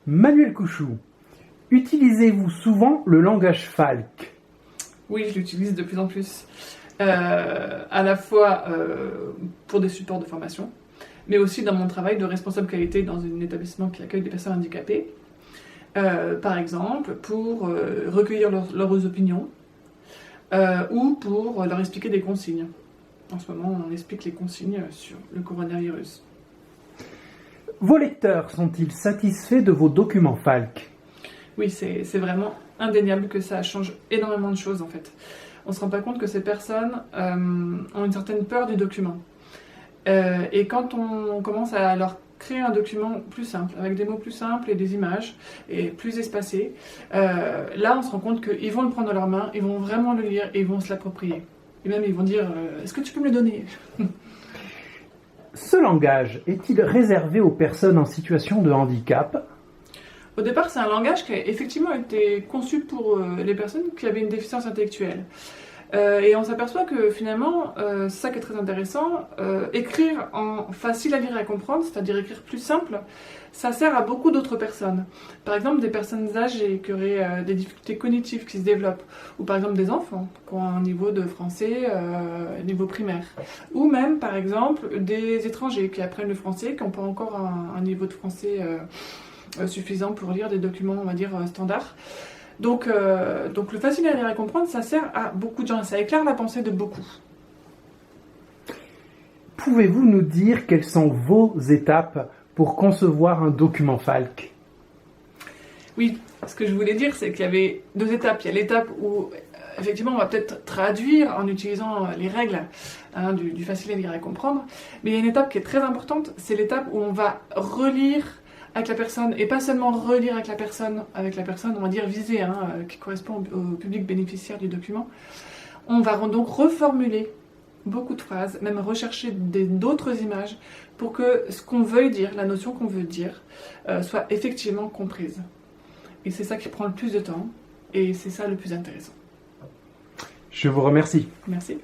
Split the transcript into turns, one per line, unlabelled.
Manuel Couchou, utilisez-vous souvent le langage Falk?
Oui, je l'utilise de plus en plus. À la fois pour des supports de formation, mais aussi dans mon travail de responsable qualité dans un établissement qui accueille des personnes handicapées. Par exemple, pour recueillir leurs opinions ou pour leur expliquer des consignes. En ce moment, on explique les consignes sur le coronavirus.
Vos lecteurs sont-ils satisfaits de vos documents Falk?
Oui, c'est vraiment indéniable que ça change énormément de choses en fait. On ne se rend pas compte que ces personnes ont une certaine peur du document. Et quand on commence à leur créer un document plus simple, avec des mots plus simples et des images, et plus espacées, là on se rend compte qu'ils vont le prendre dans leurs mains, ils vont vraiment le lire et ils vont se l'approprier. Et même ils vont dire « Est-ce que tu peux me le donner ?»
Ce langage est-il réservé aux personnes en situation de handicap?
Au départ, c'est un langage qui a effectivement été conçu pour les personnes qui avaient une déficience intellectuelle. Et on s'aperçoit que finalement, c'est ça qui est très intéressant, écrire en facile à lire et à comprendre, c'est-à-dire écrire plus simple, ça sert à beaucoup d'autres personnes. Par exemple, des personnes âgées qui auraient des difficultés cognitives qui se développent, ou par exemple des enfants qui ont un niveau de français, niveau primaire. Ou même, par exemple, des étrangers qui apprennent le français, qui n'ont pas encore un niveau de français suffisant pour lire des documents, on va dire, standards. Donc le facile à lire et à comprendre, ça sert à beaucoup de gens, ça éclaire la pensée de beaucoup.
Pouvez-vous nous dire quelles sont vos étapes pour concevoir un document Falk?
Oui, ce que je voulais dire, c'est qu'il y avait deux étapes. Il y a l'étape où, effectivement, on va peut-être traduire en utilisant les règles du facile à lire et à comprendre, mais il y a une étape qui est très importante, c'est l'étape où on va relire avec la personne, et pas seulement relire avec la personne, on va dire visée, qui correspond au public bénéficiaire du document. On va donc reformuler beaucoup de phrases, même rechercher d'autres images pour que ce qu'on veuille dire, la notion qu'on veut dire, soit effectivement comprise. Et c'est ça qui prend le plus de temps, et c'est ça le plus intéressant.
Je vous remercie.
Merci.